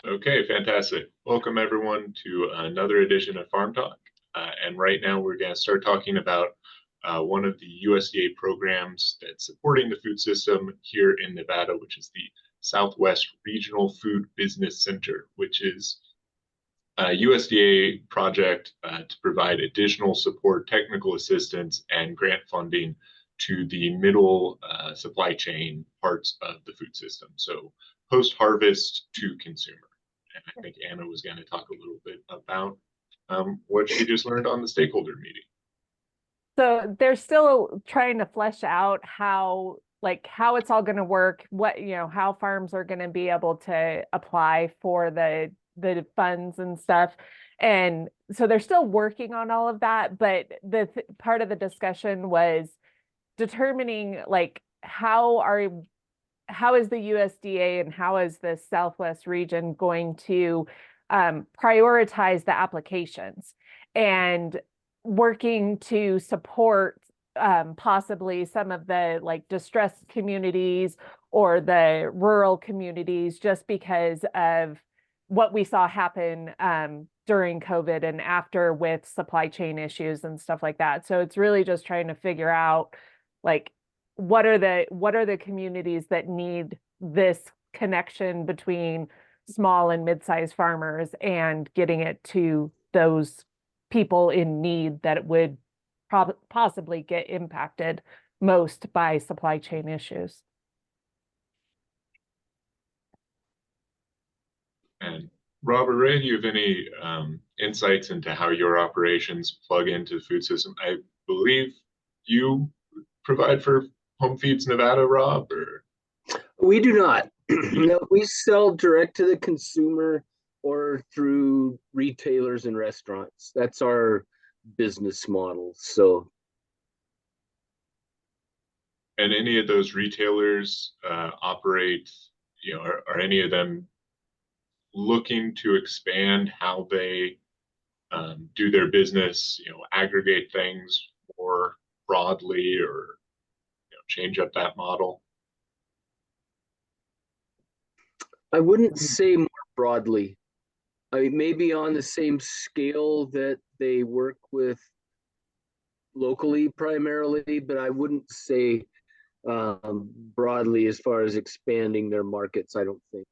Okay, fantastic. Welcome everyone to another edition of Farm Talk. And right now we're going to start talking about one of the USDA programs that's supporting the food system here in Nevada, which is the Southwest Regional Food Business Center, which is a USDA project to provide additional support, technical assistance, and grant funding to the middle supply chain parts of the food system. So post-harvest to consumer. And I think Anna was going to talk a little bit about what she just learned on the stakeholder meeting. So they're still trying to flesh out how it's all going to work, how farms are going to be able to apply for the funds and stuff. And so they're still working on all of that, but the part of the discussion was determining how is the USDA and how is the Southwest region going to prioritize the applications and working to support possibly some of the distressed communities or the rural communities, just because of what we saw happen during COVID and after with supply chain issues and stuff like that. So it's really just trying to figure out what are the communities that need this connection between small and mid-sized farmers and getting it to those people in need that would possibly get impacted most by supply chain issues. And Robert, Ray, do you have any insights into how your operations plug into the food system? I believe you provide for Home Feeds Nevada, Rob, or? We do not. No, we sell direct to the consumer or through retailers and restaurants. That's our business model. So, and any of those retailers operate, are any of them looking to expand how they do their business, aggregate things more broadly, or change up that model? I wouldn't say more broadly. I mean, maybe on the same scale that they work with locally primarily, but I wouldn't say broadly as far as expanding their markets, I don't think.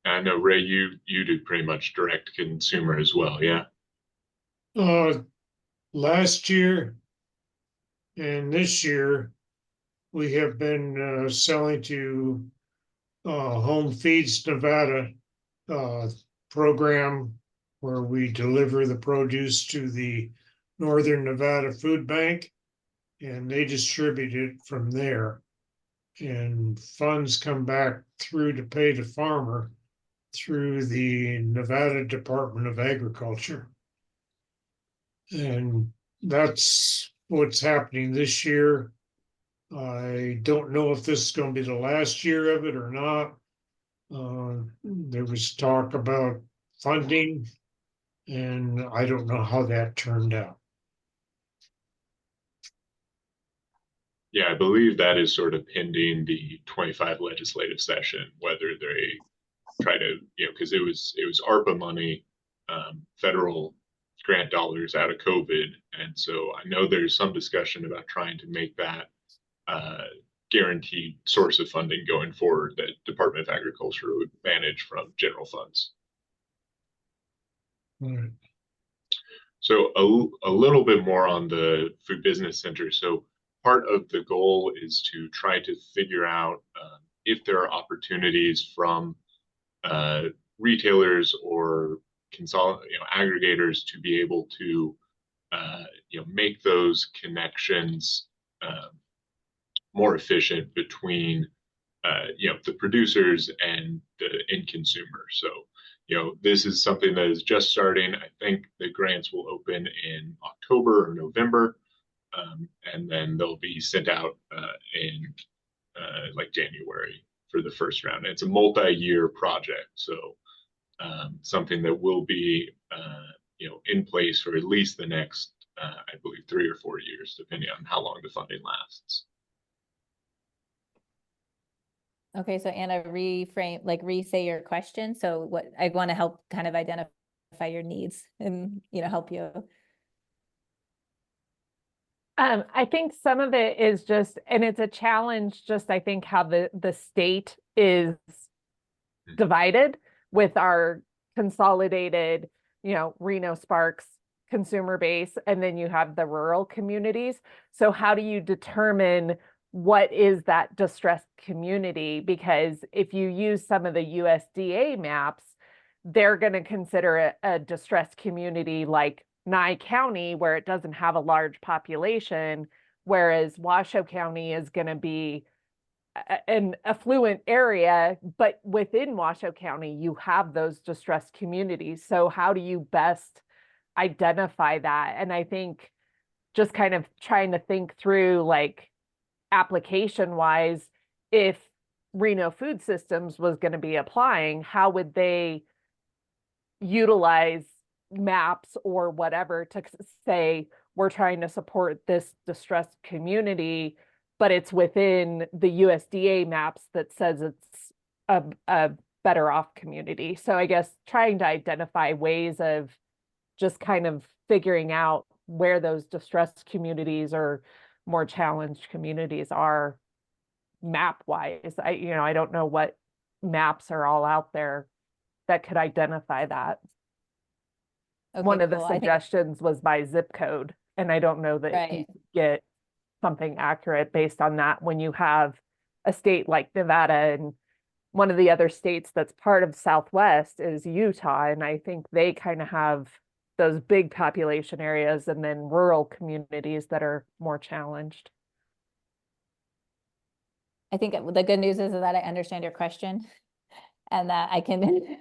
I know, Ray, you do pretty much direct consumer as well, yeah? Last year and this year, we have been selling to Home Feeds Nevada program, where we deliver the produce to the Northern Nevada Food Bank, and they distribute it from there. And funds come back through to pay the farmer through the Nevada Department of Agriculture. And that's what's happening this year. I don't know if this is going to be the last year of it or not. There was talk about funding, and I don't know how that turned out. Yeah, I believe that is sort of pending the 25 legislative session, whether they try to, because it was ARPA money, federal grant dollars out of COVID. And so I know there's some discussion about trying to make that guaranteed source of funding going forward that Department of Agriculture would manage from general funds. Right. So a little bit more on the Food Business Center. So part of the goal is to try to figure out if there are opportunities from retailers or aggregators to be able to make those connections more efficient between the producers and the end consumer. So this is something that is just starting. I think the grants will open in October or November, and then they'll be sent out in January for the first round. It's a multi-year project, so something that will be in place for at least the next I believe 3 or 4 years, depending on how long the funding lasts. Okay, so Anna, re-say your question. So what I want to help kind of identify your needs and, help you. I think some of it is just, and it's a challenge, just I think how the state is divided with our consolidated, Reno Sparks consumer base, and then you have the rural communities. So how do you determine what is that distressed community? Because if you use some of the USDA maps, they're going to consider a distressed community like Nye County, where it doesn't have a large population, whereas Washoe County is going to be an affluent area, but within Washoe County, you have those distressed communities. So how do you best identify that? And I think just kind of trying to think through, like, application wise, if Reno Food Systems was going to be applying, how would they utilize maps or whatever to say, we're trying to support this distressed community, but it's within the USDA maps that says it's a better off community. So I guess trying to identify ways of just kind of figuring out where those distressed communities or more challenged communities are map wise. I don't know what maps are all out there that could identify that. Okay, One of the cool. suggestions was by zip code, and I don't know that you Right. could get something accurate based on that when you have a state like Nevada, and one of the other states that's part of Southwest is Utah, and I think they kind of have those big population areas and then rural communities that are more challenged. I think the good news is that I understand your question and that I can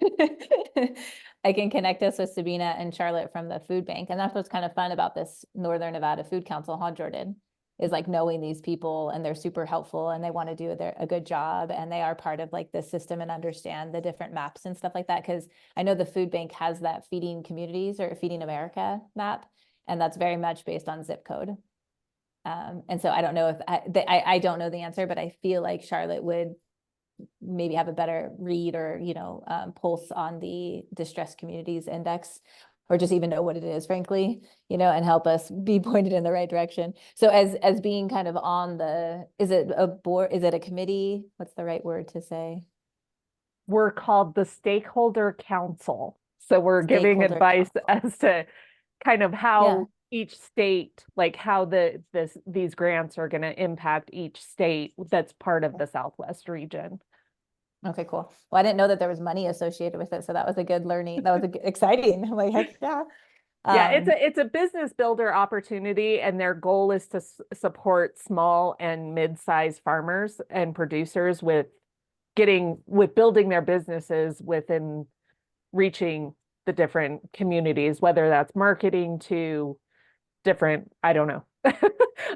I can connect us with Sabina and Charlotte from the food bank. And that's what's kind of fun about this Northern Nevada Food Council, huh, Jordan? Is like knowing these people, and they're super helpful and they want to do a good job, and they are part of like the system and understand the different maps and stuff like that. Because I know the food bank has that Feeding Communities or Feeding America map, and that's very much based on zip code. And so I don't know if I don't know the answer, but I feel like Charlotte would maybe have a better read or, pulse on the distressed communities index, or just even know what it is, frankly, and help us be pointed in the right direction. So as being kind of on is it a board, is it a committee? What's the right word to say? We're called the Stakeholder Council. So we're giving Stakeholder advice Council. as to kind of how each state, like how these grants are going to impact each state that's part of the Southwest region. Okay, cool. Well, I didn't know that there was money associated with it, so that was a good learning. That was exciting. I'm like, heck yeah. Yeah, it's a business builder opportunity, and their goal is to support small and mid-sized farmers and producers with building their businesses within reaching the different communities, whether that's marketing to different, I don't know.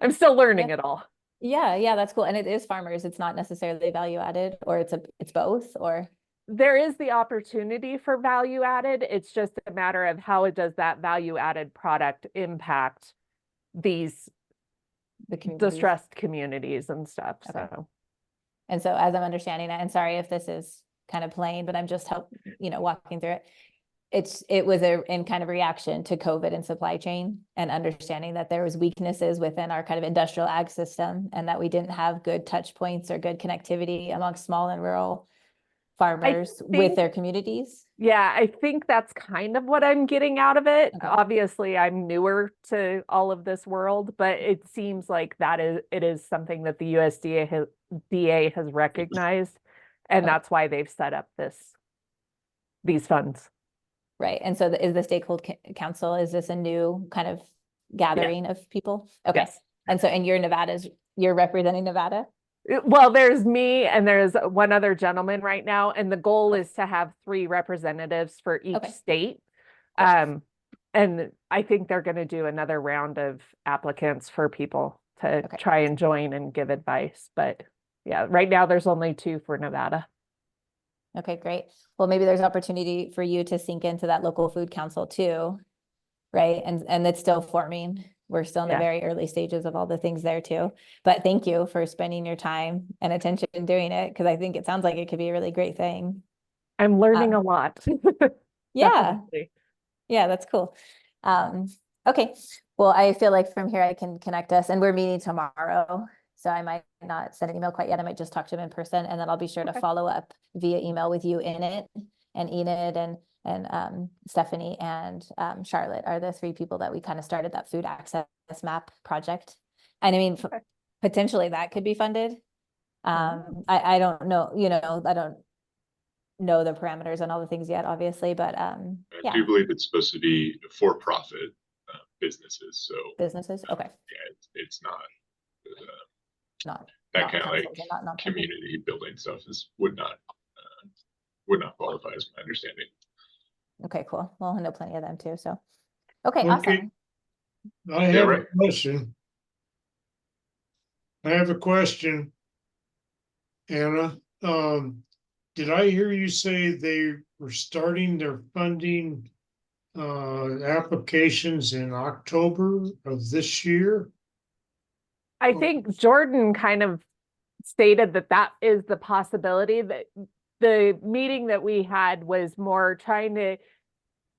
I'm still learning it all. Yeah, that's cool. And it is farmers. It's not necessarily value added, or it's both, or there is the opportunity for value added. It's just a matter of how does that value added product impact the distressed communiars and stuff. Okay. So, and so as I'm understanding it, and sorry if this is kind of plain, but I'm just walking through it. It was in kind of reaction to COVID and supply chain, and understanding that there was weaknesses within our kind of industrial ag system, and that we didn't have good touch points or good connectivity amongst small and rural farmers with their communities. Yeah, I think that's kind of what I'm getting out of it. Okay. Obviously, I'm newer to all of this world, but it seems like it is something that the USDA has recognized, and that's why they've set up these funds. Right. And so is the Stakeholder Council, is this a new kind of gathering of people? Okay. Yes. And so, and you're representing Nevada? Well, there's me and there's one other gentleman right now. And the goal is to have 3 representatives for each state. And I think they're going to do another round of applicants for people to try and join and give advice. But yeah, right now there's only 2 for Nevada. Okay, great. Well, maybe there's opportunity for you to sink into that local food council too, right? And it's still forming. we're still in the Yeah. very early stages of all the things there too. But thank you for spending your time and attention doing it, because I think it sounds like it could be a really great thing. I'm learning Um, a lot. Yeah, Definitely. yeah, that's cool. Okay, well, I feel like from here I can connect us, and we're meeting tomorrow. So I might not send an email quite yet. I might just talk to him in person, and then I'll be sure to Okay. follow up via email with you in it, and Enid and Stephanie and Charlotte are the three people that we kind of started that food access map project. And I mean, Okay. potentially that could be funded. I don't know, I don't know the parameters and all the things yet, obviously, but I yeah, do believe it's supposed to be for-profit businesses, so businesses. Okay, yeah, it's not not that not kind of like councils and not nonprofit. community building stuff would not qualify, as my understanding. Okay, cool. Well, I know plenty of them too. So, okay, Okay. awesome. I have a question. I have a question, Anna. Did I hear you say they were starting their funding applications in October of this year? I think Jordan kind of stated that that is the possibility. That the meeting that we had was more trying to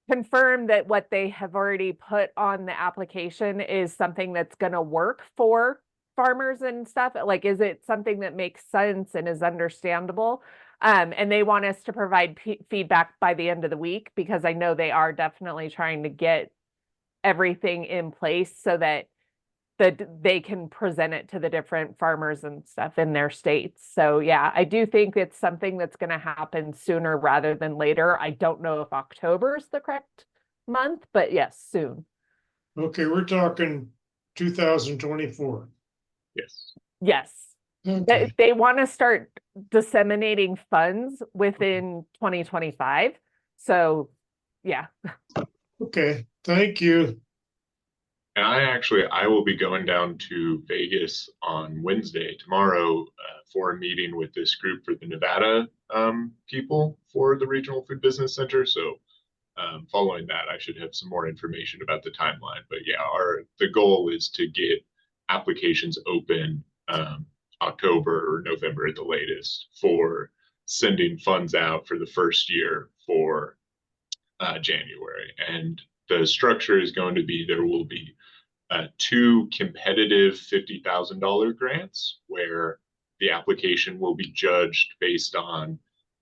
confirm that what they have already put on the application is something that's going to work for farmers and stuff. Like, is it something that makes sense and is understandable? And they want us to provide feedback by the end of the week, because I know they are definitely trying to get everything in place so that they can present it to the different farmers and stuff in their states. So yeah, I do think it's something that's going to happen sooner rather than later. I don't know if October is the correct month, but yes, soon. Okay, we're talking 2024. Yes. Yes. Okay. They want to start disseminating funds within 2025. So yeah. Okay, thank you. And I will be going down to Vegas on Wednesday, tomorrow, for a meeting with this group for the Nevada people for the Regional Food Business Center. So following that, I should have some more information about the timeline. But yeah, the goal is to get applications open October or November at the latest for sending funds out for the first year for January. And the structure is going to be, there will be two competitive $50,000 grants where the application will be judged based on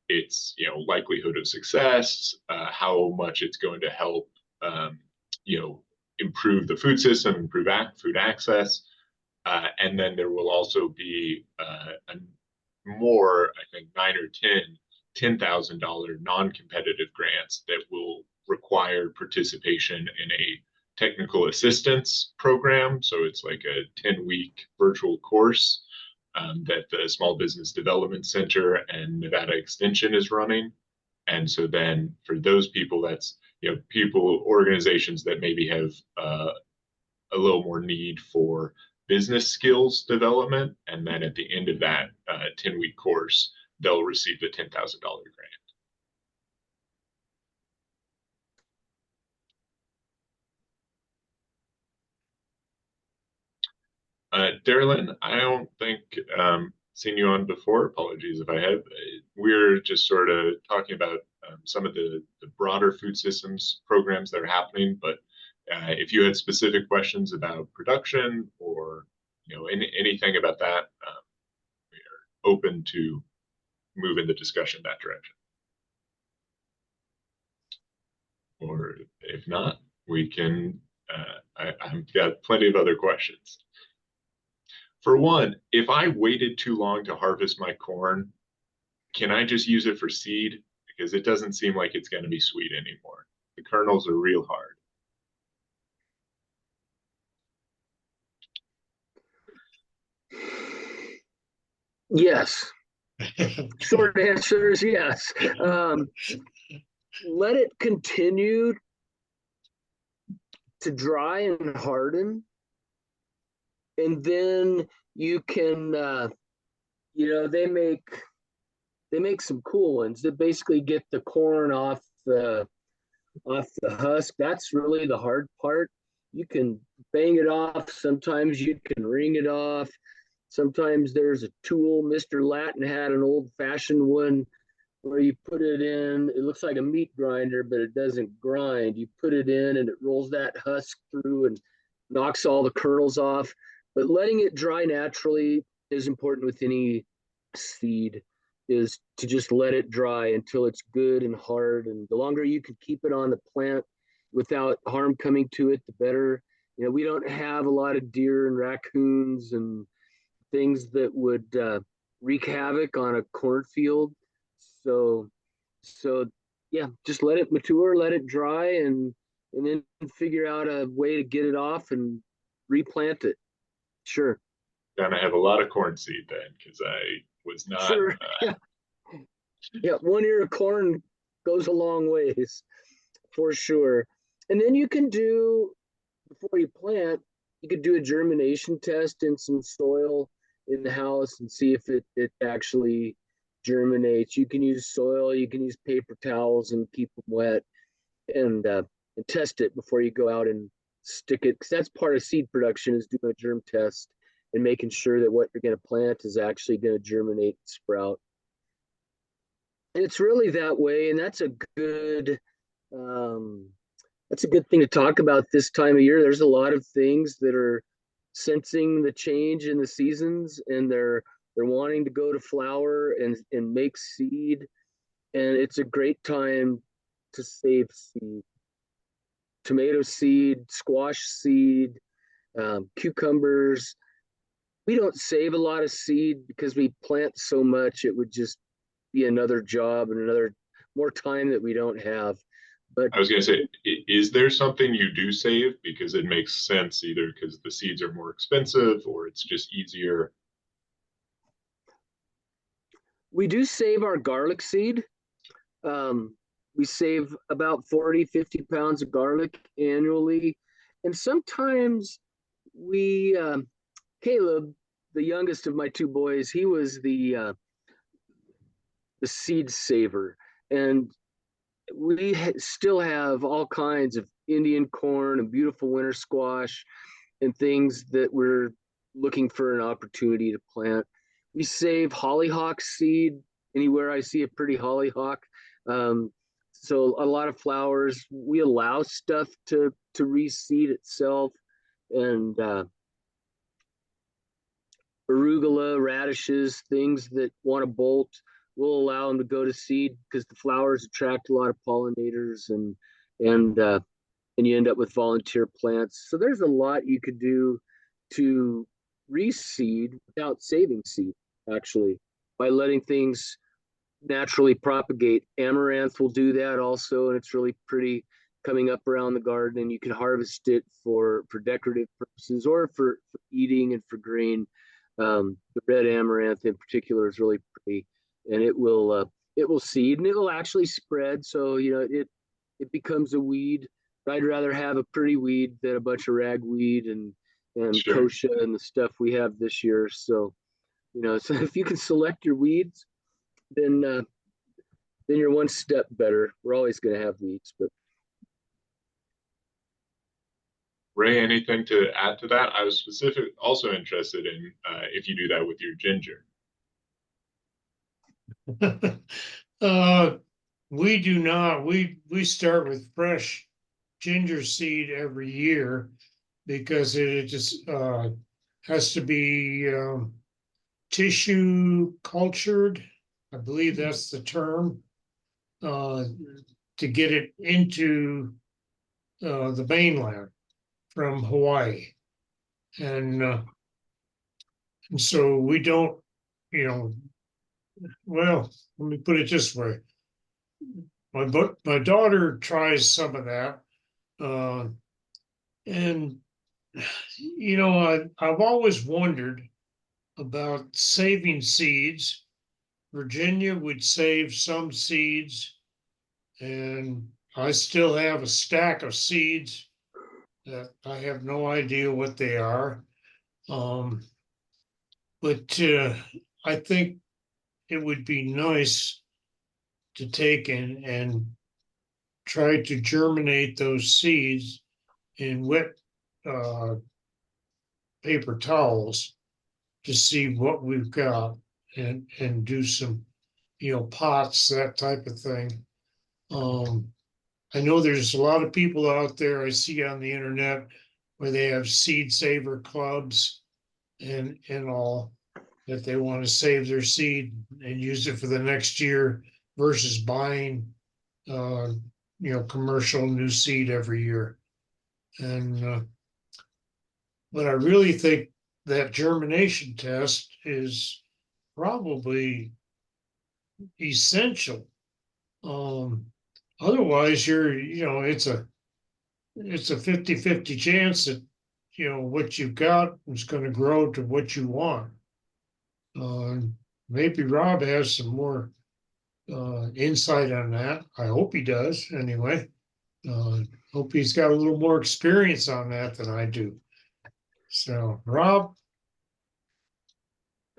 its likelihood of success, how much it's going to help improve the food system, improve food access, and then there will also be more, I think, 9 or 10,000 non-competitive grants that will require participation in a technical assistance program. So it's like a 10-week virtual course that the Small Business Development Center and Nevada Extension is running. And so then for those people, that's organizations that maybe have a little more need for business skills development. And then at the end of that 10-week course, they'll receive the $10,000 grant. Darylyn, I don't think seen you on before. Apologies if I have. We're just sort of talking about some of the broader food systems programs that are happening. But if you had specific questions about production or anything about that, we are open to moving the discussion that direction. Or if not, we can. I've got plenty of other questions. For one, if I waited too long to harvest my corn, can I just use it for seed? Because it doesn't seem like it's going to be sweet anymore. The kernels are real hard. Yes. Short answer is yes. Let it continue to dry and harden, and then you can, they make some cool ones that basically get the corn off the husk. That's really the hard part. you can bang it off. Sometimes you can ring it off. Sometimes there's a tool. Mr. Latin had an old fashioned one where you put it in, it looks like a meat grinder, but it doesn't grind. You put it in and it rolls that husk through and knocks all the kernels off. But letting it dry naturally is important with any seed, is to just let it dry until it's good and hard. And the longer you can keep it on the plant without harm coming to it, the better. You know, we don't have a lot of deer and raccoons and things that would wreak havoc on a cornfield. So, so yeah, just let it mature, let it dry, and then figure out a way to get it off and replant it. Sure. Gonna have a lot of corn seed then, because I was not. Sure. Yeah. Yeah. 1 ear of corn goes a long ways for sure. And then you can do, before you plant, you could do a germination test in some soil in the house and see if it actually germinates. You can use soil, you can use paper towels and keep them wet, and test it before you go out and stick it, because that's part of seed production, is doing a germ test and making sure that what you're going to plant is actually going to germinate and sprout. And it's really that way, and that's a good thing to talk about this time of year. There's a lot of things that are sensing the change in the seasons, and they're wanting to go to flower and make seed, and it's a great time to save seed. Tomato seed, squash seed, cucumbers. We don't save a lot of seed because we plant so much. It would just be another job and another more time that we don't have. But I was going to say, is there something you do save? Because it makes sense, either because the seeds are more expensive or it's just easier. we do save our garlic seed. We save about 40, 50 pounds of garlic annually. And sometimes Caleb, the youngest of my two boys, he was the seed saver. And we still have all kinds of Indian corn and beautiful winter squash and things that we're looking for an opportunity to plant. We save hollyhock seed anywhere I see a pretty hollyhock. So a lot of flowers. We allow stuff to reseed itself, and arugula, radishes, things that want to bolt, we'll allow them to go to seed because the flowers attract a lot of pollinators, and you end up with volunteer plants. So there's a lot you could do to reseed without saving seed, actually, by letting things naturally propagate. Amaranth will do that also, and it's really pretty coming up around the garden, and you can harvest it for decorative purposes or for eating and for grain. The red amaranth in particular is really pretty, and it will seed and it will actually spread. So it becomes a weed. But I'd rather have a pretty weed than a bunch of ragweed and Sure. kochia and the stuff we have this year. So so if you can select your weeds, then you're one step better. We're always going to have weeds, but Ray, anything to add to that? I was also interested in if you do that with your ginger. We do not. We start with fresh ginger seed every year because it just has to be tissue cultured. I believe that's the term, to get it into the mainland from Hawaii. And so we don't, well, let me put it this way. My daughter tries some of that. And, I've always wondered about saving seeds. Virginia would save some seeds, and I still have a stack of seeds that I have no idea what they are. But I think it would be nice to take and try to germinate those seeds in wet paper towels to see what we've got and do some, pots, that type of thing. I know there's a lot of people out there I see on the internet where they have seed saver clubs and all, that they want to save their seed and use it for the next year versus buying, commercial new seed every year. And, but I really think that germination test is probably essential. Otherwise it's a 50-50 chance that, what you've got is going to grow to what you want. Maybe Rob has some more insight on that. I hope he does anyway. Hope he's got a little more experience on that than I do. So, Rob?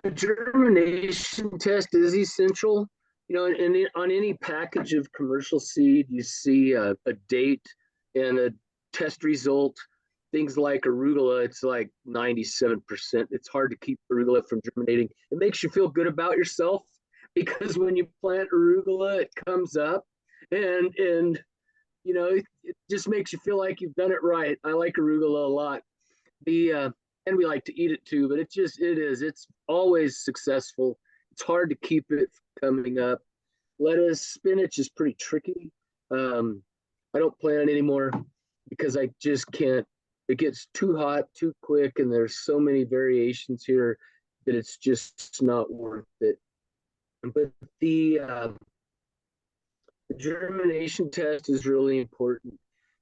The germination test is essential. And on any package of commercial seed, you see a date and a test result. Things like arugula, it's like 97%. It's hard to keep arugula from germinating. It makes you feel good about yourself because when you plant arugula, it comes up and it just makes you feel like you've done it right. I like arugula a lot. And we like to eat it too, but it's always successful. It's hard to keep it coming up. Lettuce, spinach is pretty tricky. I don't plant anymore because I just can't. It gets too hot too quick, and there's so many variations here that it's just not worth it. But the germination test is really important.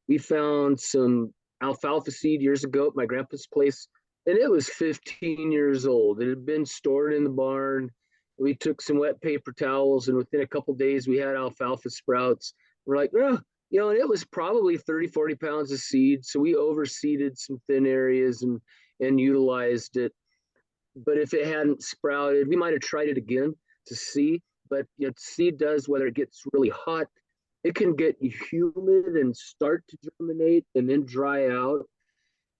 We found some alfalfa seed years ago at my grandpa's place, and it was 15 years old. It had been stored in the barn. We took some wet paper towels, and within a couple of days, we had alfalfa sprouts. We're like, and it was probably 30, 40 pounds of seed. So we overseeded some thin areas and utilized it. But if it hadn't sprouted, we might have tried it again to see. But seed does, whether it gets really hot, it can get humid and start to germinate and then dry out.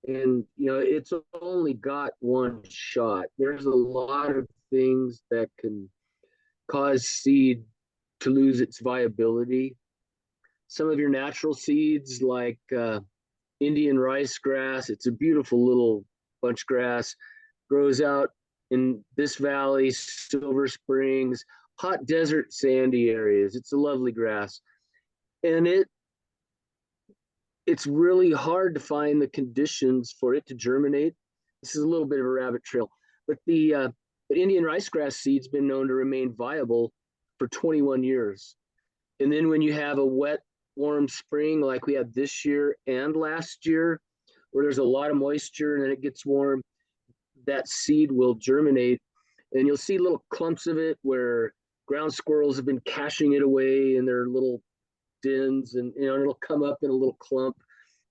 And it's only got one shot. There's a lot of things that can cause seed to lose its viability. Some of your natural seeds like Indian rice grass, it's a beautiful little bunch grass, grows out in this valley, Silver Springs, hot desert sandy areas. It's a lovely grass. And it's really hard to find the conditions for it to germinate. This is a little bit of a rabbit trail, but the Indian ricegrass seed's been known to remain viable for 21 years. And then when you have a wet, warm spring like we had this year and last year, where there's a lot of moisture and then it gets warm, that seed will germinate. And you'll see little clumps of it where ground squirrels have been caching it away in their little dens, and it'll come up in a little clump.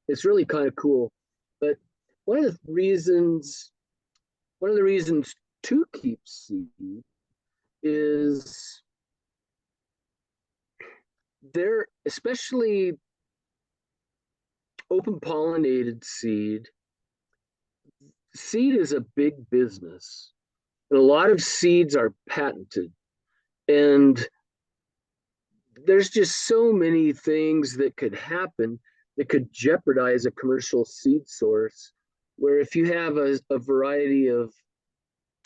It's really kind of cool. But one of the reasons to keep seed is there, especially open pollinated seed. Seed is a big business, and a lot of seeds are patented, and there's just so many things that could happen that could jeopardize a commercial seed source, where if you have a variety of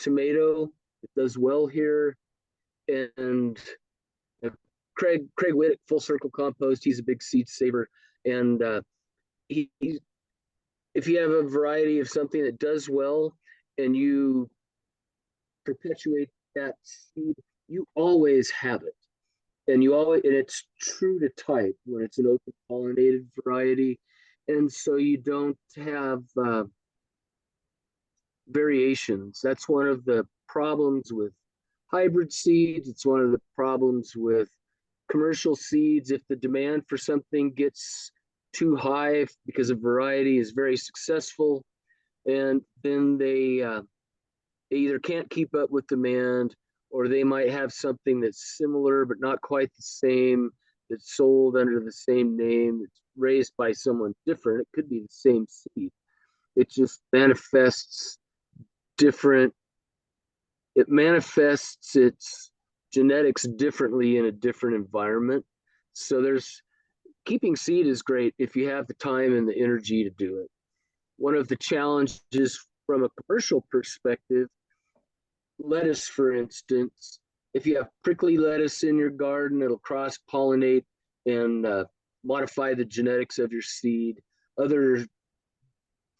tomato that does well here, and Craig Whittick, Full Circle Compost, he's a big seed saver, and if you have a variety of something that does well and you perpetuate that seed, you always have it. And it's true to type when it's an open pollinated variety. And so you don't have variations. That's one of the problems with hybrid seeds. It's one of the problems with commercial seeds. If the demand for something gets too high because a variety is very successful, and then they either can't keep up with demand, or they might have something that's similar but not quite the same, that's sold under the same name, that's raised by someone different. It could be the same seed. It just manifests different. It manifests its genetics differently in a different environment. So keeping seed is great if you have the time and the energy to do it. One of the challenges from a commercial perspective, lettuce, for instance, if you have prickly lettuce in your garden, it'll cross-pollinate and modify the genetics of your seed. Other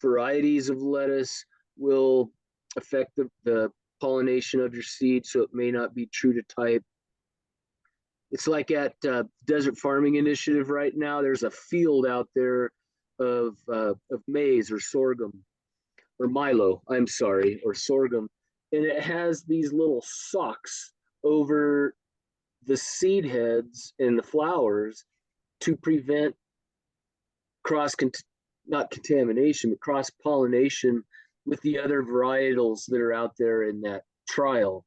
varieties of lettuce will affect the pollination of your seed, so it may not be true to type. It's like at Desert Farming Initiative right now, there's a field out there of maize or sorghum, or milo, I'm sorry, or sorghum. And it has these little socks over the seed heads and the flowers to prevent not contamination, but cross-pollination with the other varietals that are out there in that trial.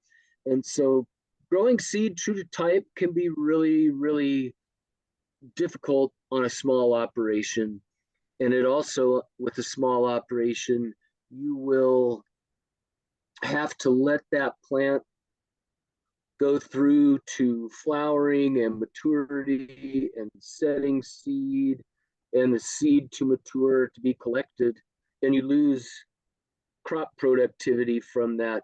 And so growing seed true to type can be really, really difficult on a small operation. And it also, with a small operation, you will have to let that plant go through to flowering and maturity and setting seed and the seed to mature to be collected. And you lose crop productivity from that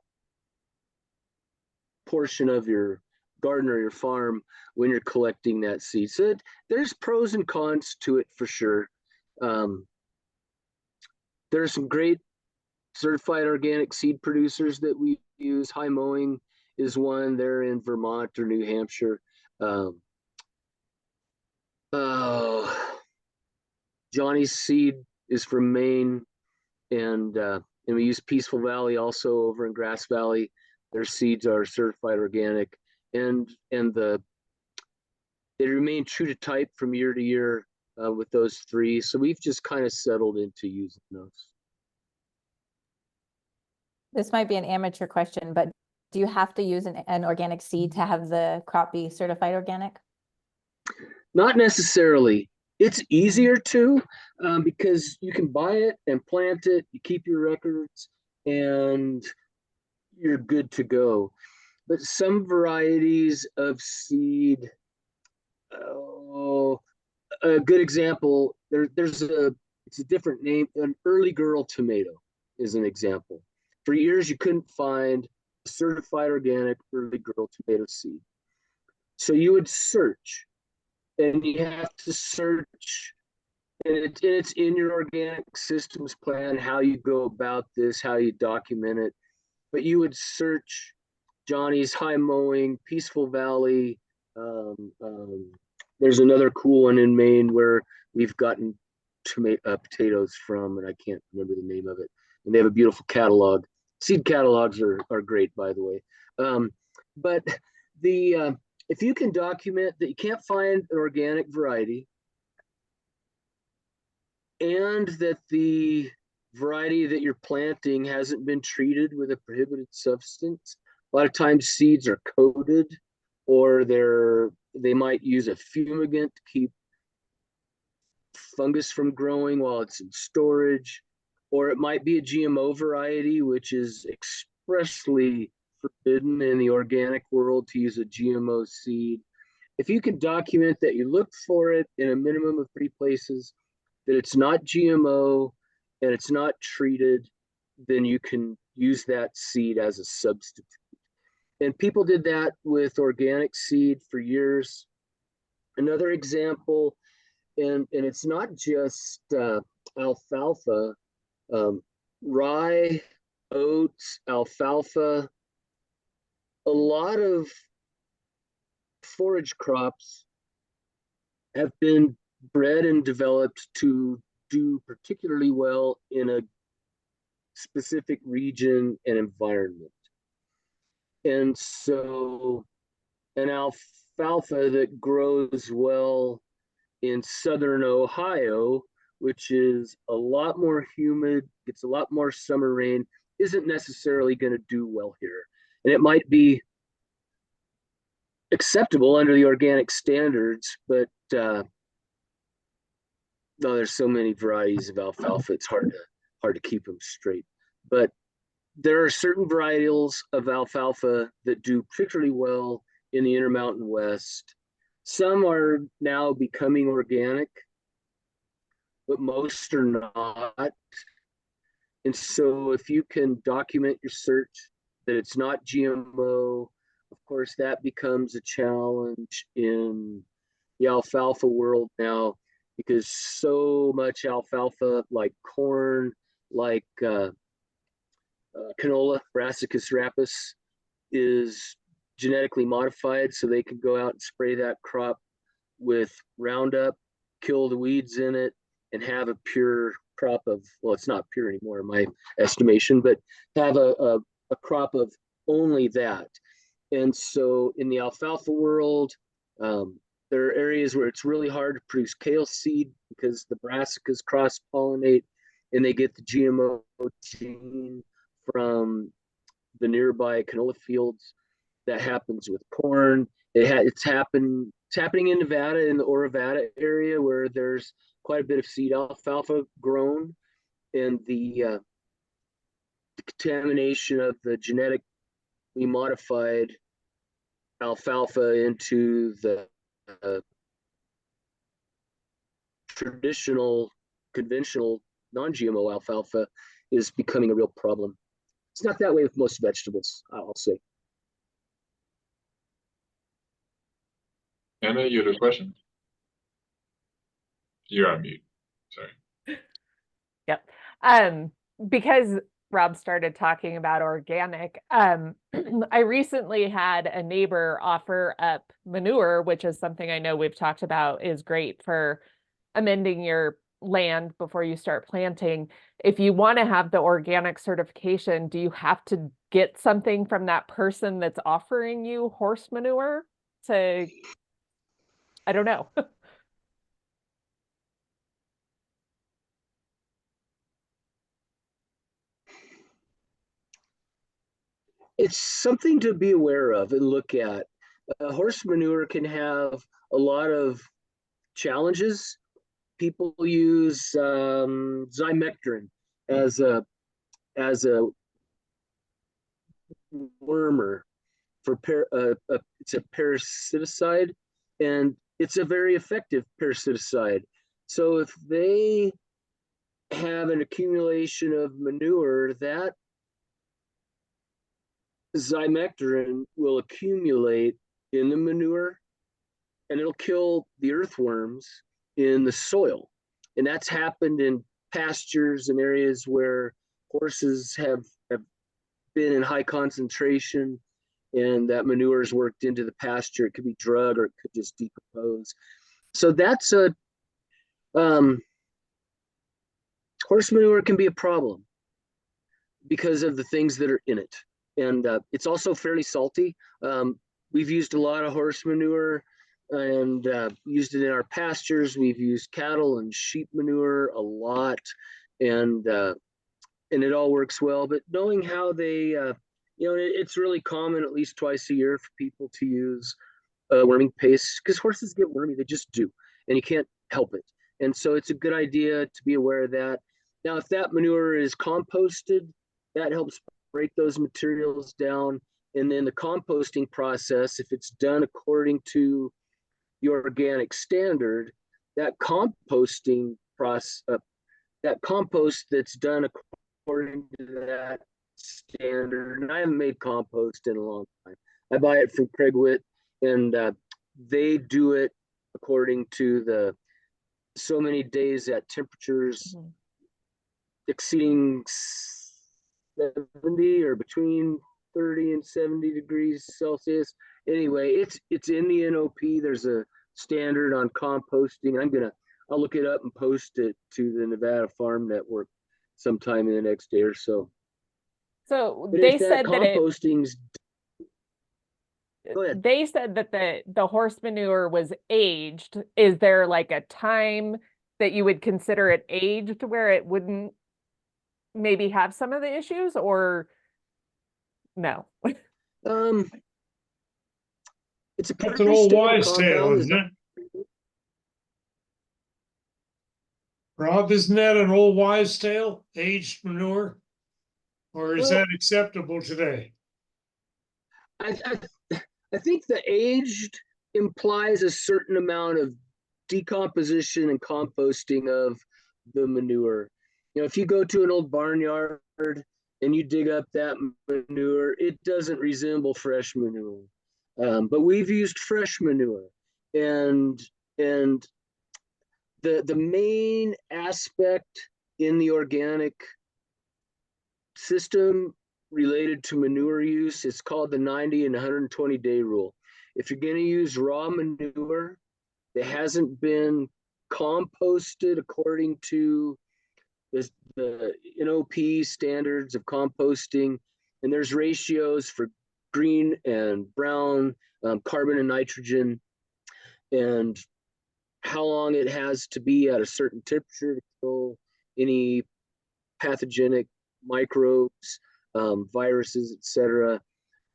portion of your garden or your farm when you're collecting that seed. So there's pros and cons to it for sure. There are some great certified organic seed producers that we use. High Mowing is one. They're in Vermont or New Hampshire. Johnny's Seed is from Maine, and we use Peaceful Valley also over in Grass Valley. Their seeds are certified organic, and they remain true to type from year to year with those three. So we've just kind of settled into using those. This might be an amateur question, but do you have to use an organic seed to have the crop be certified organic? Not necessarily. It's easier to because you can buy it and plant it, you keep your records, and you're good to go. But some varieties of seed, a good example, it's a different name. An early girl tomato is an example. For years, you couldn't find a certified organic early girl tomato seed. So you would search, and you have to search, and it's in your organic systems plan, how you go about this, how you document it. But you would search Johnny's, High Mowing, Peaceful Valley. There's another cool one in Maine where we've gotten potatoes from, and I can't remember the name of it. And they have a beautiful catalog. Seed catalogs are great, by the way. But if you can document that you can't find an organic variety, and that the variety that you're planting hasn't been treated with a prohibited substance, a lot of times seeds are coated, or they might use a fumigant to keep fungus from growing while it's in storage, or it might be a GMO variety, which is expressly forbidden in the organic world to use a GMO seed. If you can document that you looked for it in a minimum of 3 places, that it's not GMO and it's not treated, then you can use that seed as a substitute. And people did that with organic seed for years. Another example, and it's not just alfalfa, rye, oats, alfalfa, a lot of forage crops have been bred and developed to do particularly well in a specific region and environment. And so an alfalfa that grows well in southern Ohio, which is a lot more humid, gets a lot more summer rain, isn't necessarily going to do well here. And it might be acceptable under the organic standards, but there's so many varieties of alfalfa, it's hard hard to keep them straight. But there are certain varietals of alfalfa that do particularly well in the Intermountain West. Some are now becoming organic, but most are not. And so if you can document your search that it's not GMO, of course, that becomes a challenge in the alfalfa world now, because so much alfalfa, like corn, like canola, Brassicus rapus, is genetically modified, so they can go out and spray that crop with Roundup, kill the weeds in it, and have a pure crop of, well, it's not pure anymore in my estimation, but have a crop of only that. And so in the alfalfa world, there are areas where it's really hard to produce kale seed because the brassicas cross-pollinate and they get the GMO gene from the nearby canola fields. That happens with corn. It's happening in Nevada, in the Orovada area, where there's quite a bit of seed alfalfa grown, and the contamination of the genetically modified alfalfa into the traditional, conventional, non-GMO alfalfa is becoming a real problem. It's not that way with most vegetables, I'll say. Anna, you had a question? You're on mute. Sorry. Yep. Because Rob started talking about organic, I recently had a neighbor offer up manure, which is something I know we've talked about is great for amending your land before you start planting. If you want to have the organic certification, do you have to get something from that person that's offering you horse manure to, I don't know. It's something to be aware of and look at. Horse manure can have a lot of challenges. People use zymectrin as a wormer for it's a parasiticide, and it's a very effective parasiticide. So if they have an accumulation of manure, that zymectrin will accumulate in the manure and it'll kill the earthworms in the soil. And that's happened in pastures and areas where horses have been in high concentration, and that manure is worked into the pasture. It could be drug or it could just decompose. So that's horse manure can be a problem because of the things that are in it. And it's also fairly salty. We've used a lot of horse manure and used it in our pastures. We've used cattle and sheep manure a lot, and it all works well. But knowing how they, it's really common at least twice a year for people to use worming paste, because horses get wormy, they just do, and you can't help it. And so it's a good idea to be aware of that. Now, if that manure is composted, that helps break those materials down. And then the composting process, if it's done according to the organic standard, that composting process, that compost that's done according to that standard, and I haven't made compost in a long time. I buy it from Craig Witt, and they do it according to the so many days at temperatures exceeding 70 or between 30 and 70 degrees Celsius. Anyway, it's in the NOP. There's a standard on composting. I'll look it up and post it to the Nevada Farm Network sometime in the next day or so. So But they said that composting's they said that the horse manure was aged. Is there like a time that you would consider it aged where it wouldn't maybe have some of the issues, or no? It's a That's an old stable wives' tale, compound. isn't it? Rob, isn't that an old wives' tale, aged manure? Or is Well, that acceptable today? I think the aged implies a certain amount of decomposition and composting of the manure. You know, if you go to an old barnyard and you dig up that manure, it doesn't resemble fresh manure. But we've used fresh manure, and and the main aspect in the organic system related to manure use, it's called the 90 and 120 day rule. If you're going to use raw manure that hasn't been composted according to the NOP standards of composting, and there's ratios for green and brown, carbon and nitrogen, and how long it has to be at a certain temperature to kill any pathogenic microbes, viruses, etc.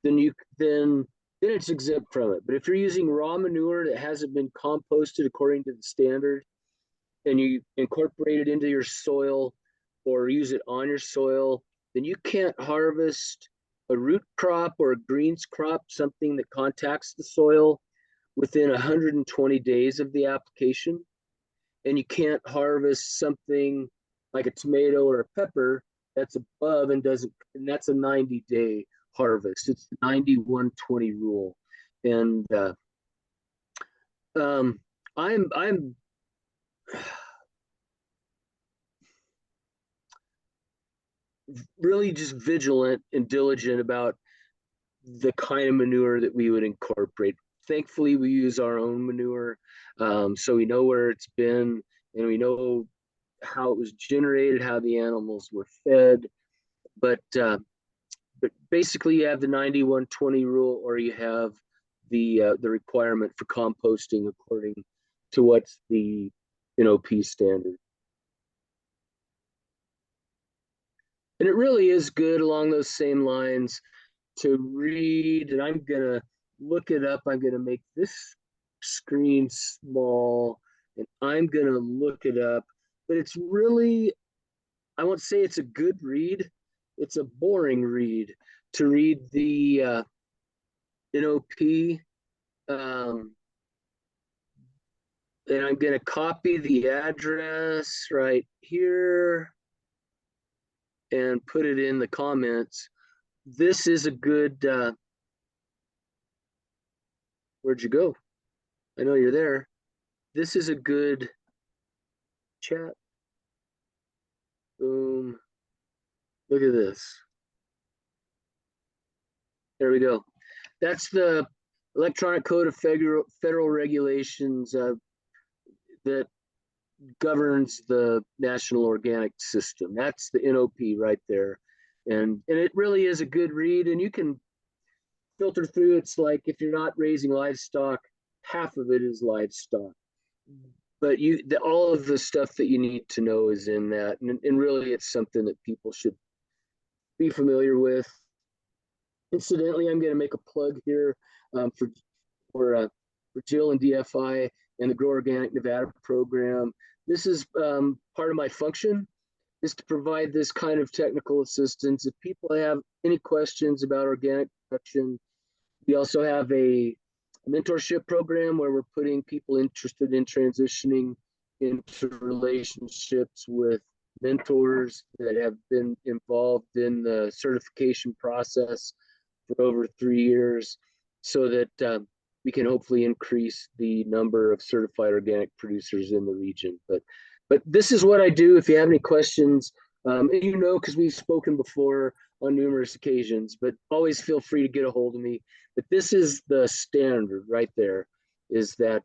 Then it's exempt from it. But if you're using raw manure that hasn't been composted according to the standard, and you incorporate it into your soil or use it on your soil, then you can't harvest a root crop or a greens crop, something that contacts the soil, within 120 days of the application. And you can't harvest something like a tomato or a pepper that's above and doesn't, and that's a 90-day harvest. It's the 90-120 rule. And I'm really just vigilant and diligent about the kind of manure that we would incorporate. Thankfully, we use our own manure, so we know where it's been, and we know how it was generated, how the animals were fed. But basically, you have the 90-120 rule, or you have the requirement for composting according to what's the NOP standard. And it really is good along those same lines to read, and I'm gonna look it up. I'm gonna make this screen small, and I'm gonna look it up. But it's really, I won't say it's a good read. It's a boring read to read the NOP. And I'm gonna copy the address right here and put it in the comments. This is a good, where'd you go? I know you're there. This is a good chat. Boom. Look at this. There we go. That's the electronic code of federal regulations that governs the national organic system. That's the NOP right there. And it really is a good read, and you can filter through. It's like if you're not raising livestock, half of it is livestock. But all of the stuff that you need to know is in that. And really, it's something that people should be familiar with. Incidentally, I'm going to make a plug here for Jill and DFI and the Grow Organic Nevada program. This is part of my function, is to provide this kind of technical assistance. If people have any questions about organic production, we also have a mentorship program where we're putting people interested in transitioning into relationships with mentors that have been involved in the certification process for over 3 years, so that we can hopefully increase the number of certified organic producers in the region. But this is what I do. If you have any questions, you know, because we've spoken before on numerous occasions, but always feel free to get a hold of me. But this is the standard right there, is that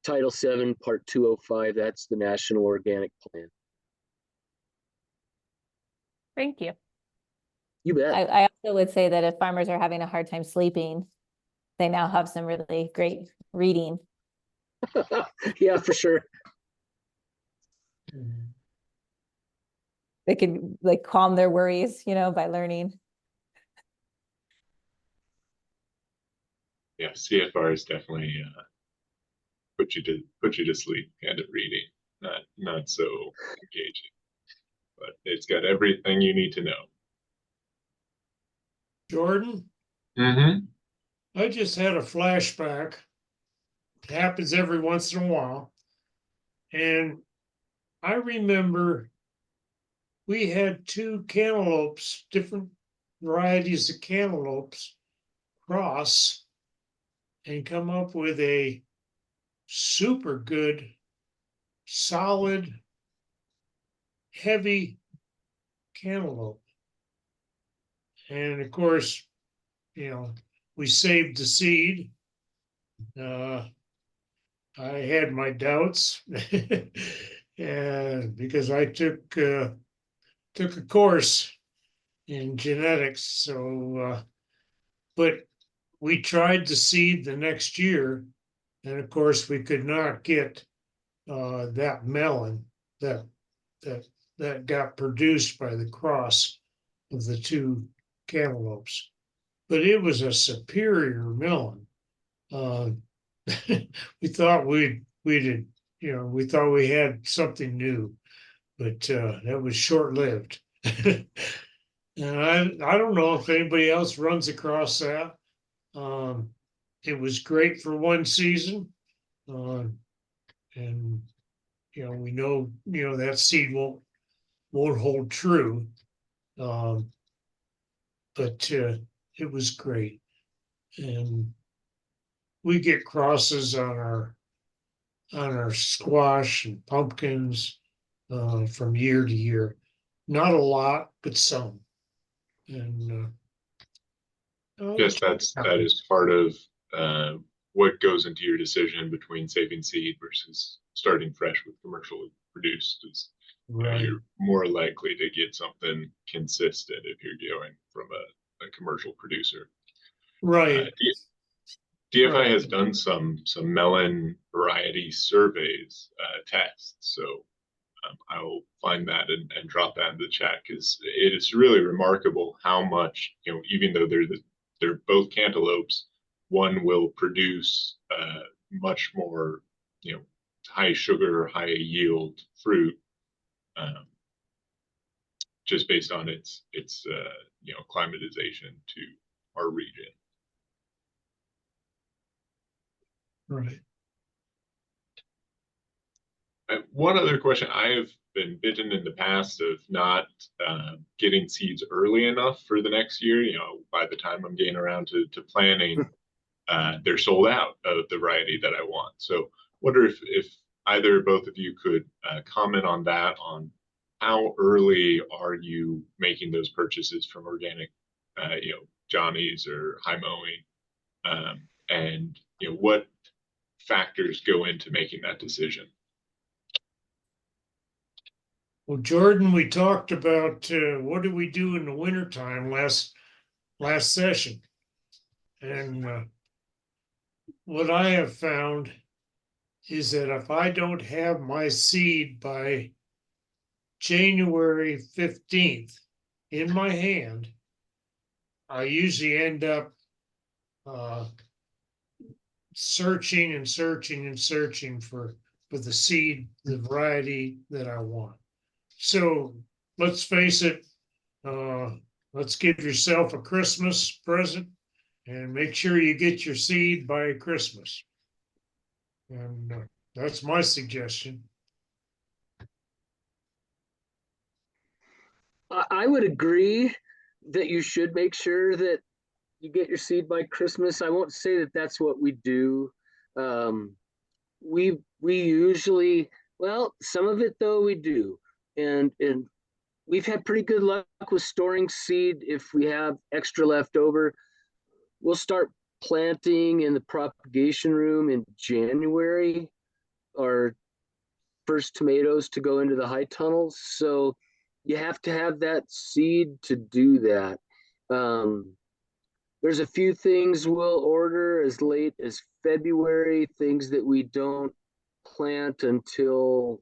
Title 7, Part 205, that's the National Organic Plan. Thank you. You bet. I also would say that if farmers are having a hard time sleeping, they now have some really great reading. Yeah, for sure. They can like calm their worries, you know, by learning. Yeah, CFRs definitely put you to sleep kind of reading. not so engaging, but it's got everything you need to know. Jordan, Mm-hmm. I just had a flashback. It happens every once in a while. And I remember we had two cantaloupes, different varieties of cantaloupes, cross and come up with a super good, solid, heavy cantaloupe. And of course, we saved the seed. I had my doubts and because I took a course in genetics. So, but we tried the seed the next year, and of course we could not get that melon that got produced by the cross of the two cantaloupes. But it was a superior melon. We thought we thought we had something new, but that was short lived. And I don't know if anybody else runs across that. It was great for one season, and we know that seed won't hold true, but it was great, and we get crosses on our squash and pumpkins from year to year. Not a lot, but some. And Yes, that is part of what goes into your decision between saving seed versus starting fresh with commercially produced. Is right. You're more likely to get something consistent if you're going from a commercial producer. Right. DFI Right. has done some melon variety surveys tests, so I'll find that and drop that in the chat, because it is really remarkable how much, even though they're both cantaloupes, one will produce much more, high sugar, high yield fruit, just based on its climatization to our region. Right. One other question: I've been bitten in the past of not getting seeds early enough for the next year. By the time I'm getting around to planting, they're sold out of the variety that I want. So, wonder if either or both of you could comment on that. On how early are you making those purchases from organic, Johnny's or High Mowing, and what factors go into making that decision? Well, Jordan, we talked about what do we do in the wintertime last session. And what I have found is that if I don't have my seed by January 15th in my hand, I usually end up searching and searching and searching for the seed, the variety that I want. So let's face it, let's give yourself a Christmas present and make sure you get your seed by Christmas. And that's my suggestion. I would agree that you should make sure that you get your seed by Christmas. I won't say that that's what we do. We usually, well, some of it though we do, and we've had pretty good luck with storing seed. If we have extra left over, we'll start planting in the propagation room in January, our first tomatoes to go into the high tunnels. So you have to have that seed to do that. There's a few things we'll order as late as February, things that we don't plant until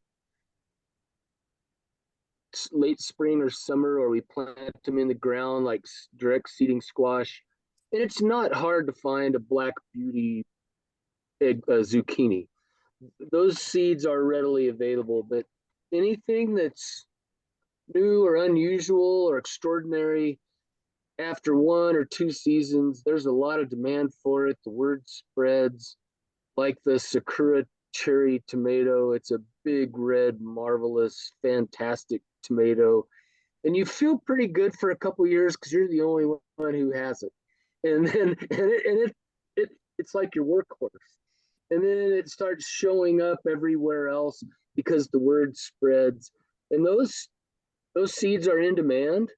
late spring or summer, or we plant them in the ground like direct seeding squash. And it's not hard to find a black beauty zucchini. those seeds are readily available, but anything that's new or unusual or extraordinary after 1 or 2 seasons, there's a lot of demand for it. The word spreads, like the Sakura cherry tomato. It's a big, red, marvelous, fantastic tomato. And you feel pretty good for a couple years because you're the only one who has it. And then it's like your workhorse. And then it starts showing up everywhere else because the word spreads. And those seeds are in demand.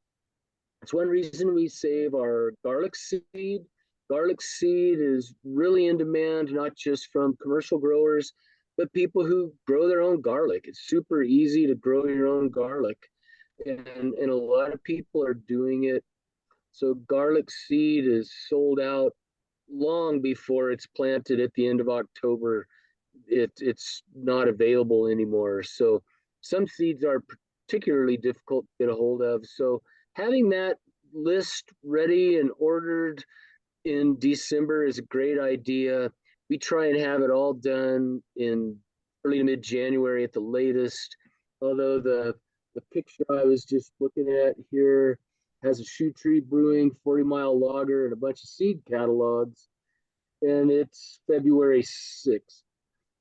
It's one reason we save our garlic seed. Garlic seed is really in demand, not just from commercial growers, but people who grow their own garlic. It's super easy to grow your own garlic, and a lot of people are doing it. So garlic seed is sold out long before it's planted at the end of October. It's not available anymore. So some seeds are particularly difficult to get a hold of. So having that list ready and ordered in December is a great idea. We try and have it all done in early to mid-January at the latest. Although the picture I was just looking at here has a Shoe Tree Brewing 40-mile lager and a bunch of seed catalogs, and it's February 6th.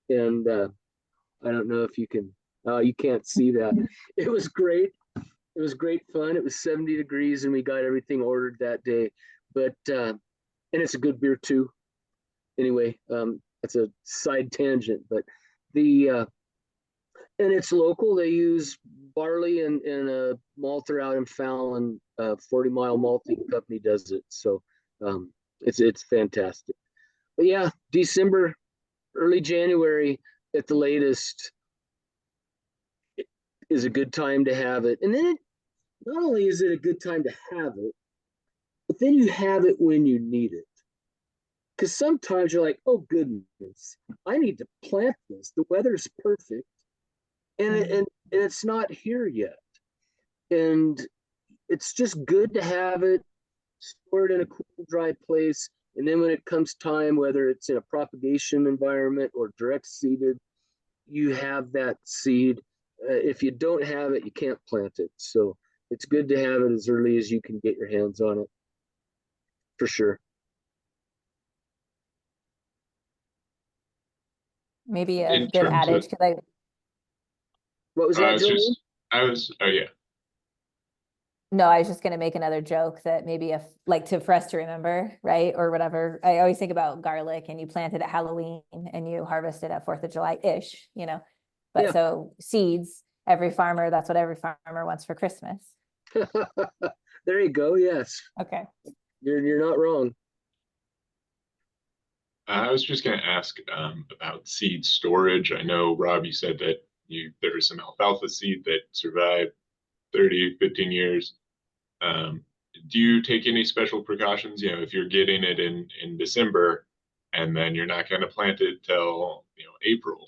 And I don't know if you can, you can't see that. It was great. It was great fun. It was 70 degrees and we got everything ordered that day. But, and it's a good beer too. Anyway, that's a side tangent, but and it's local. They use barley and a malter out in Fallon. 40-mile malting company does it. So it's fantastic. But yeah, December, early January at the latest is a good time to have it. And then not only is it a good time to have it, but then you have it when you need it. Because sometimes you're like, oh goodness, I need to plant this. The weather's perfect, and it's not here yet. And it's just good to have it stored in a cool, dry place. And then when it comes time, whether it's in a propagation environment or direct seeded, you have that seed. If you don't have it, you can't plant it. So it's good to have it as early as you can get your hands on it, for sure. Maybe a In good terms of, adage, because What was I that, was Jolene? just, I was, oh yeah. I was just going to make another joke that maybe if like for us to remember, right? Or whatever. I always think about garlic and you plant it at Halloween and you harvest it at 4th of July-ish, But Yeah. so seeds, every farmer, that's what every farmer wants for Christmas. There you go. Yes, Okay. you're not wrong. I was just going to ask about seed storage. I know, Rob, you said that there was some alfalfa seed that survived 30, 15 years. Do you take any special precautions? If you're getting it in December and then you're not going to plant it till April,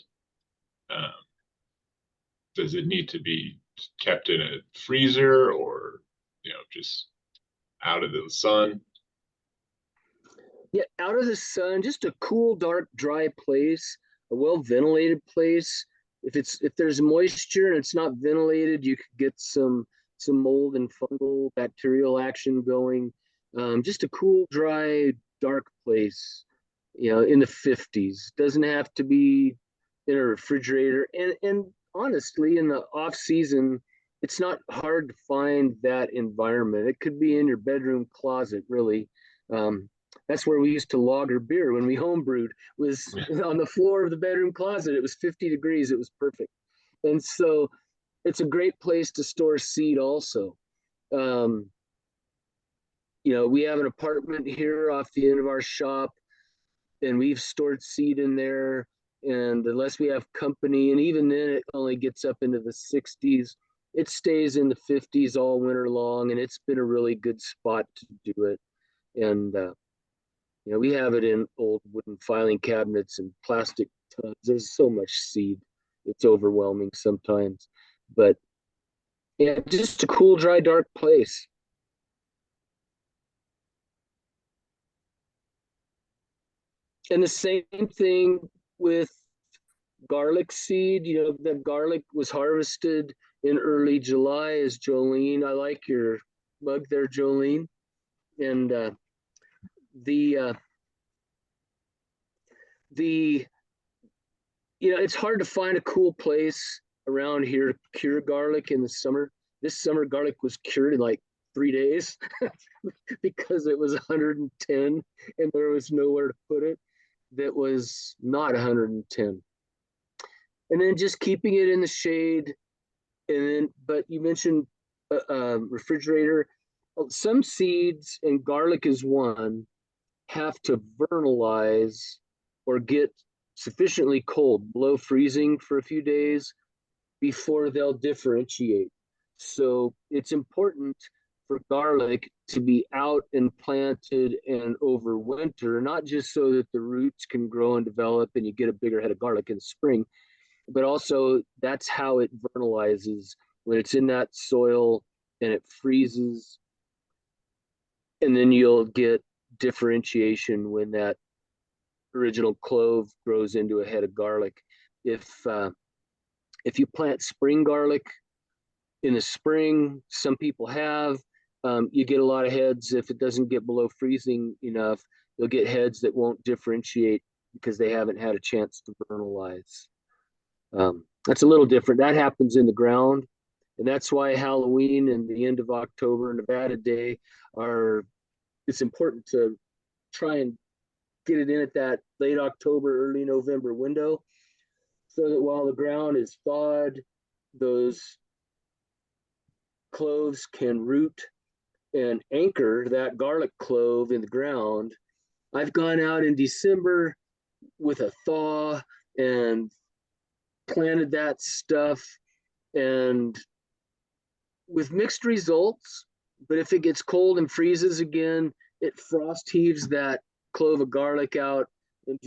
does it need to be kept in a freezer or just out of the sun? Yeah, out of the sun, just a cool, dark, dry place, a well ventilated place. If there's moisture and it's not ventilated, you could get some mold and fungal bacterial action going. Just a cool, dry, dark place, in the 50s. Doesn't have to be in a refrigerator. And honestly, in the off season, it's not hard to find that environment. It could be in your bedroom closet, really. That's where we used to lager beer when we homebrewed, was on the floor of the bedroom closet. It was 50 degrees. It was perfect. And so it's a great place to store seed also. We have an apartment here off the end of our shop, and we've stored seed in there. And unless we have company, and even then it only gets up into the 60s, it stays in the 50s all winter long, and it's been a really good spot to do it. And we have it in old wooden filing cabinets and plastic tubs. There's so much seed. It's overwhelming sometimes. But yeah, just a cool, dry, dark place. And the same thing with garlic seed. You know, the garlic was harvested in early July, as Jolene. I like your mug there, Jolene. And the it's hard to find a cool place around here to cure garlic in the summer. This summer, garlic was cured in like 3 days because it was 110 and there was nowhere to put it that was not 110. And then just keeping it in the shade. And then, but you mentioned refrigerator. Some seeds, and garlic is one, have to vernalize or get sufficiently cold, below freezing for a few days before they'll differentiate. So it's important for garlic to be out and planted and over winter, not just so that the roots can grow and develop and you get a bigger head of garlic in the spring, but also that's how it vernalizes when it's in that soil and it freezes. And then you'll get differentiation when that original clove grows into a head of garlic. If you plant spring garlic in the spring, some people have, you get a lot of heads. If it doesn't get below freezing enough, you'll get heads that won't differentiate because they haven't had a chance to vernalize. That's a little different. That happens in the ground. And that's why Halloween and the end of October, Nevada Day, it's important to try and get it in at that late October, early November window, so that while the ground is thawed, those cloves can root and anchor that garlic clove in the ground. I've gone out in December with a thaw and planted that stuff, and with mixed results. But if it gets cold and freezes again, it frost heaves that clove of garlic out, and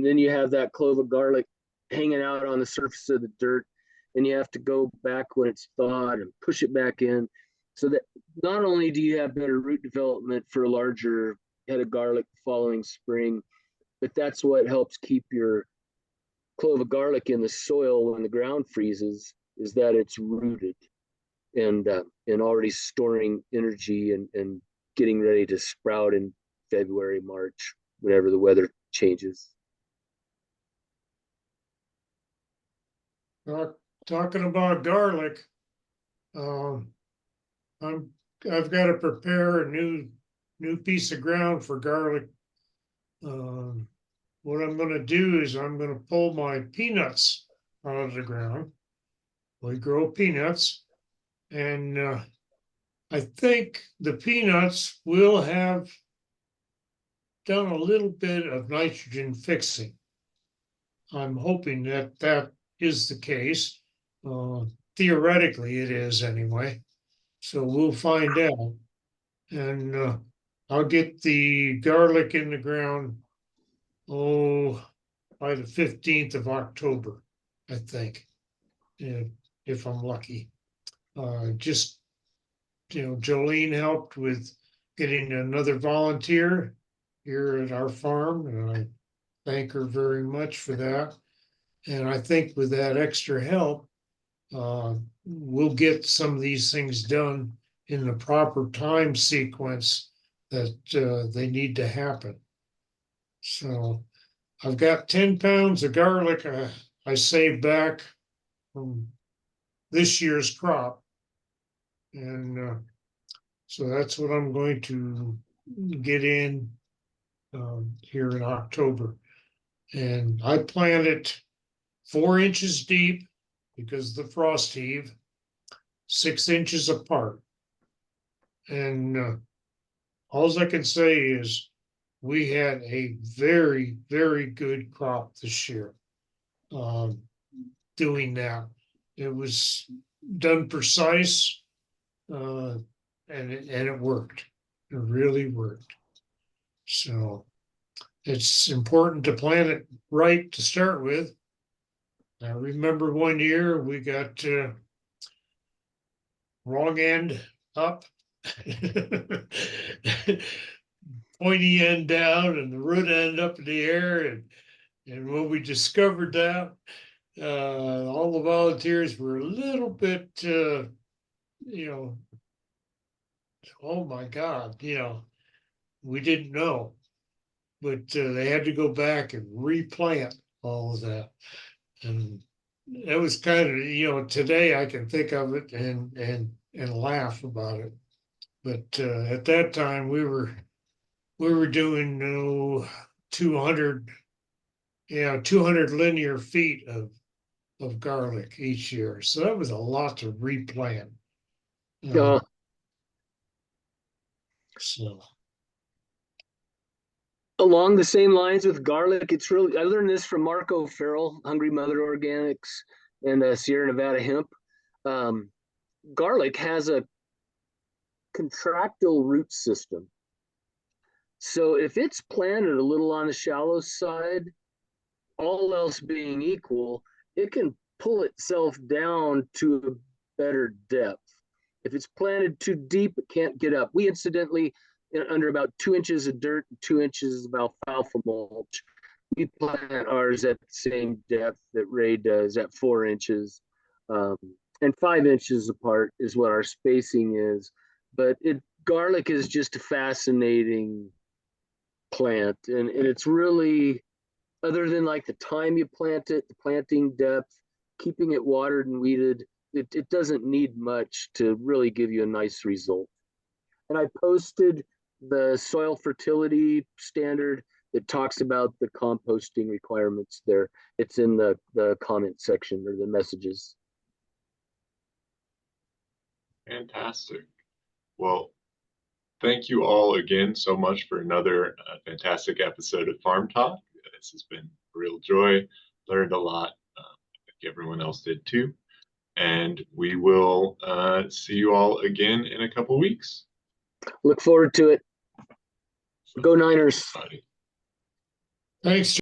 then you have that clove of garlic hanging out on the surface of the dirt, and you have to go back when it's thawed and push it back in, so that not only do you have better root development for a larger head of garlic the following spring, but that's what helps keep your clove of garlic in the soil when the ground freezes, is that it's rooted and already storing energy and getting ready to sprout in February, March, whenever the weather changes. Talking about garlic, I've got to prepare a new piece of ground for garlic. What I'm going to do is I'm going to pull my peanuts out of the ground. We grow peanuts, and I think the peanuts will have done a little bit of nitrogen fixing. I'm hoping that is the case. Theoretically, it is anyway. So we'll find out. And I'll get the garlic in the ground, by the 15th of October, I think, if I'm lucky. Just, Jolene helped with getting another volunteer here at our farm, and I thank her very much for that. And I think with that extra help, we'll get some of these things done in the proper time sequence that they need to happen. So I've got 10 pounds of garlic I saved back from this year's crop. And so that's what I'm going to get in here in October. And I plant it 4 inches deep because of the frost heave, 6 inches apart. And all I can say is we had a very, very good crop this year doing that. It was done precise, and it worked. It really worked. So it's important to plant it right to start with. I remember one year we got wrong end up, pointy end down, and the root end up in the air, and And when we discovered that, all the volunteers were a little bit, oh my God, we didn't know. But they had to go back and replant all of that. And that was kind of, today I can think of it and laugh about it. But at that time we were doing 200 linear feet of garlic each year. So that was a lot to replant. So along the same lines with garlic, it's really, I learned this from Marco Farrell, Hungry Mother Organics, and Sierra Nevada Hemp. Garlic has a contractile root system. So if it's planted a little on the shallow side, all else being equal, it can pull itself down to a better depth. If it's planted too deep, it can't get up. We incidentally, under about 2 inches of dirt, 2 inches of alfalfa mulch, we plant ours at the same depth that Ray does at 4 inches. And 5 inches apart is what our spacing is. But garlic is just a fascinating plant. And it's really, other than like the time you plant it, the planting depth, keeping it watered and weeded, it doesn't need much to really give you a nice result. And I posted the soil fertility standard that talks about the composting requirements there. It's in the comment section or the messages. Fantastic. Well, thank you all again so much for another fantastic episode of Farm Talk. This has been a real joy. Learned a lot. I think everyone else did too. And we will see you all again in a couple weeks. Look forward to it. Go Niners. Bye. thanks.